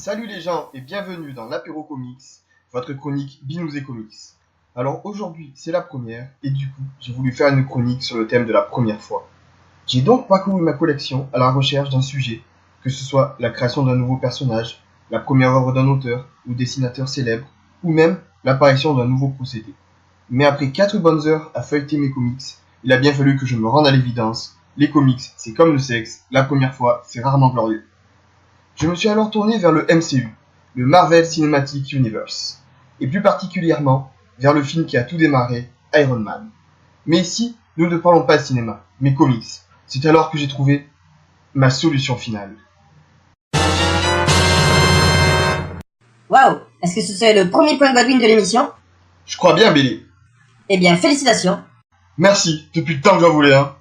Salut les gens et bienvenue dans l'Apéro Comics, votre chronique Binous et Comics. Alors aujourd'hui c'est la première et du coup j'ai voulu faire une chronique sur le thème de la première fois. J'ai donc parcouru ma collection à la recherche d'un sujet, que ce soit la création d'un nouveau personnage, la première œuvre d'un auteur ou dessinateur célèbre, ou même l'apparition d'un nouveau procédé. Mais après 4 bonnes heures à feuilleter mes comics, il a bien fallu que je me rende à l'évidence. Les comics, c'est comme le sexe, la première fois, c'est rarement glorieux. Je me suis alors tourné vers le MCU, le Marvel Cinematic Universe, et plus particulièrement vers le film qui a tout démarré, Iron Man. Mais ici, nous ne parlons pas de cinéma, mais comics. C'est alors que j'ai trouvé ma solution finale. Waouh! Est-ce que ce serait le premier point Godwin de l'émission? Je crois bien, Billy. Eh bien, félicitations! Merci, depuis le temps que j'en voulais un.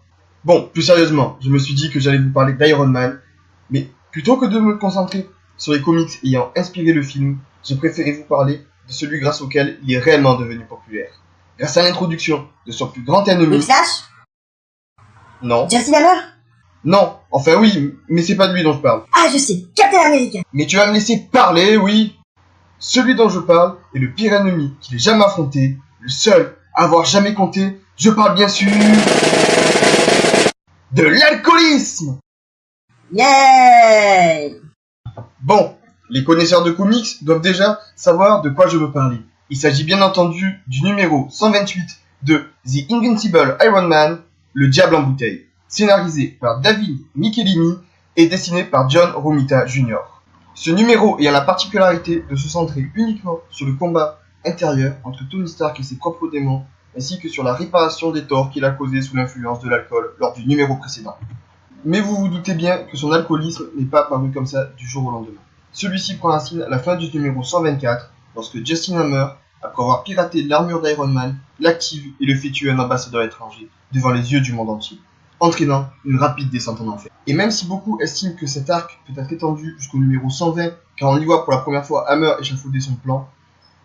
Bon, plus sérieusement, je me suis dit que j'allais vous parler d'Iron Man, mais plutôt que de me concentrer sur les comics ayant inspiré le film, j'ai préféré vous parler de celui grâce auquel il est réellement devenu populaire. Grâce à l'introduction de son plus grand ennemi... Whiplash? Non. Justin Hammer? Non, enfin oui, mais c'est pas de lui dont je parle. Ah, je sais, Captain America! Mais tu vas me laisser parler, oui. Celui dont je parle est le pire ennemi qu'il ait jamais affronté, le seul à avoir jamais compté. Je parle bien sûr de l'alcoolisme. Yay! Bon, les connaisseurs de comics doivent déjà savoir de quoi je veux parler. Il s'agit bien entendu du numéro 128 de The Invincible Iron Man, le diable en bouteille, scénarisé par David Michelinie et dessiné par John Romita Jr. Ce numéro ayant la particularité de se centrer uniquement sur le combat intérieur entre Tony Stark et ses propres démons, ainsi que sur la réparation des torts qu'il a causés sous l'influence de l'alcool lors du numéro précédent. Mais vous vous doutez bien que son alcoolisme n'est pas apparu comme ça du jour au lendemain. Celui-ci prend racine à la fin du numéro 124, lorsque Justin Hammer, après avoir piraté l'armure d'Iron Man, l'active et le fait tuer un ambassadeur étranger, devant les yeux du monde entier, entraînant une rapide descente en enfer. Et même si beaucoup estiment que cet arc peut être étendu jusqu'au numéro 120, car on y voit pour la première fois Hammer échafauder son plan,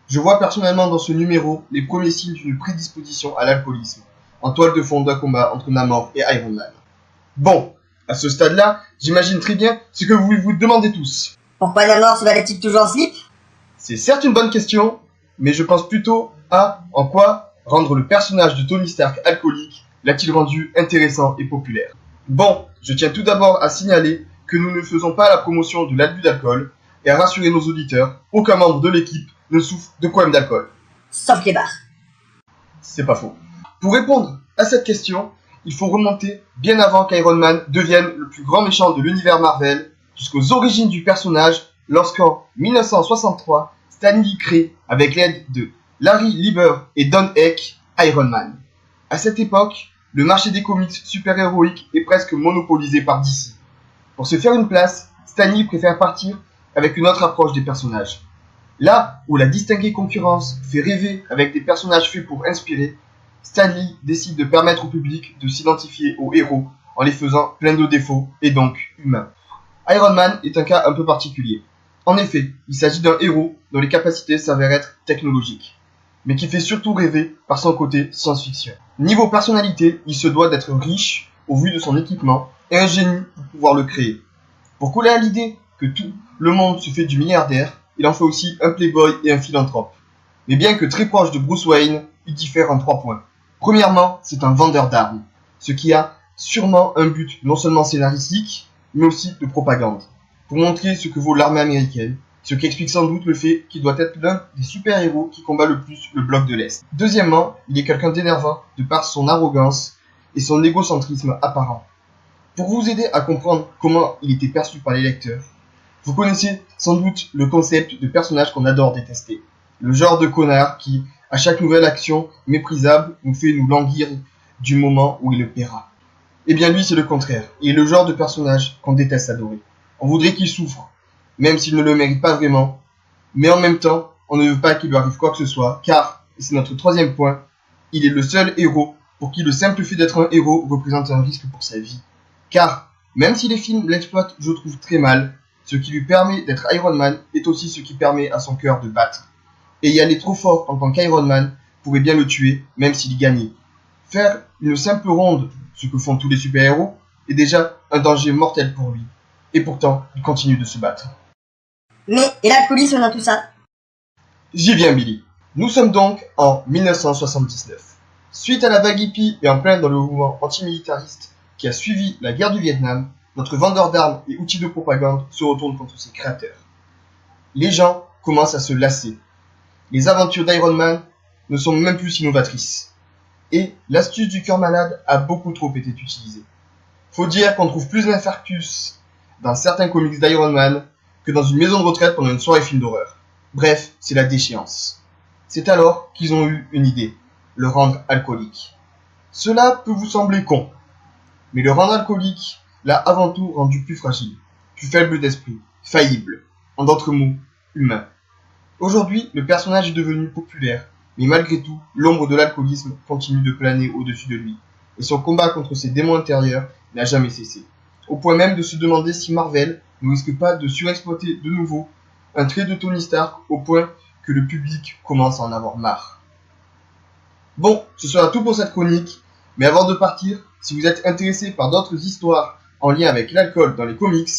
je vois personnellement dans ce numéro les premiers signes d'une prédisposition à l'alcoolisme, en toile de fond d'un combat entre Namor et Iron Man. Bon, à ce stade-là, j'imagine très bien ce que vous vous demandez tous. Pourquoi Namor se balade-t-il toujours en slip? C'est certes une bonne question, mais je pense plutôt à en quoi rendre le personnage de Tony Stark alcoolique l'a-t-il rendu intéressant et populaire. Bon, je tiens tout d'abord à signaler que nous ne faisons pas la promotion de l'abus d'alcool et à rassurer nos auditeurs, aucun membre de l'équipe ne souffre de problème d'alcool. Sauf les bars. C'est pas faux. Pour répondre à cette question, il faut remonter bien avant qu'Iron Man devienne le plus grand méchant de l'univers Marvel, jusqu'aux origines du personnage, lorsqu'en 1963, Stan Lee crée, avec l'aide de Larry Lieber et Don Heck, Iron Man. À cette époque, le marché des comics super-héroïques est presque monopolisé par DC. Pour se faire une place, Stan Lee préfère partir avec une autre approche des personnages. Là où la distinguée concurrence fait rêver avec des personnages faits pour inspirer, Stan Lee décide de permettre au public de s'identifier aux héros en les faisant plein de défauts et donc humains. Iron Man est un cas un peu particulier. En effet, il s'agit d'un héros dont les capacités s'avèrent être technologiques, mais qui fait surtout rêver par son côté science-fiction. Niveau personnalité, il se doit d'être riche au vu de son équipement et un génie pour pouvoir le créer. Pour coller à l'idée que tout le monde se fait du milliardaire, il en fait aussi un playboy et un philanthrope. Mais bien que très proche de Bruce Wayne, il diffère en 3 points. Premièrement, c'est un vendeur d'armes, ce qui a sûrement un but non seulement scénaristique, mais aussi de propagande, pour montrer ce que vaut l'armée américaine, ce qui explique sans doute le fait qu'il doit être l'un des super-héros qui combat le plus le bloc de l'Est. Deuxièmement, il est quelqu'un d'énervant de par son arrogance et son égocentrisme apparent. Pour vous aider à comprendre comment il était perçu par les lecteurs, vous connaissez sans doute le concept de personnage qu'on adore détester. Le genre de connard qui, à chaque nouvelle action méprisable, nous fait nous languir du moment où il le paiera. Eh bien lui c'est le contraire, il est le genre de personnage qu'on déteste adorer. On voudrait qu'il souffre, même s'il ne le mérite pas vraiment, mais en même temps, on ne veut pas qu'il lui arrive quoi que ce soit, car, et c'est notre 3e point, il est le seul héros pour qui le simple fait d'être un héros représente un risque pour sa vie. Car, même si les films l'exploitent, je trouve très mal, ce qui lui permet d'être Iron Man est aussi ce qui permet à son cœur de battre. Et y aller trop fort en tant qu'Iron Man pourrait bien le tuer, même s'il gagnait. Faire une simple ronde, ce que font tous les super-héros, est déjà un danger mortel pour lui. Et pourtant, il continue de se battre. Mais, et l'alcoolisme dans tout ça? J'y viens, Billy. Nous sommes donc en 1979. Suite à la vague hippie et en plein dans le mouvement antimilitariste qui a suivi la guerre du Vietnam, notre vendeur d'armes et outils de propagande se retourne contre ses créateurs. Les gens commencent à se lasser. Les aventures d'Iron Man ne sont même plus innovatrices. Et l'astuce du cœur malade a beaucoup trop été utilisée. Faut dire qu'on trouve plus d'infarctus dans certains comics d'Iron Man que dans une maison de retraite pendant une soirée film d'horreur. Bref, c'est la déchéance. C'est alors qu'ils ont eu une idée, le rendre alcoolique. Cela peut vous sembler con, mais le rendre alcoolique l'a avant tout rendu plus fragile, plus faible d'esprit, faillible, en d'autres mots, humain. Aujourd'hui, le personnage est devenu populaire, mais malgré tout, l'ombre de l'alcoolisme continue de planer au-dessus de lui, et son combat contre ses démons intérieurs n'a jamais cessé, au point même de se demander si Marvel ne risque pas de surexploiter de nouveau un trait de Tony Stark au point que le public commence à en avoir marre. Bon, ce sera tout pour cette chronique, mais avant de partir, si vous êtes intéressé par d'autres histoires en lien avec l'alcool dans les comics,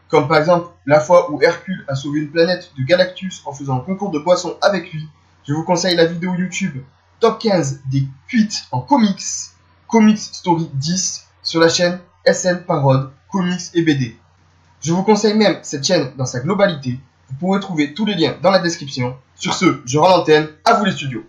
comme par exemple la fois où Hercule a sauvé une planète de Galactus en faisant un concours de boissons avec lui, je vous conseille la vidéo YouTube Top 15 des cuites en comics, Comics Story 10 sur la chaîne SN Parode, Comics et BD. Je vous conseille même cette chaîne dans sa globalité, vous pourrez trouver tous les liens dans la description. Sur ce, je rends l'antenne, à vous les studios.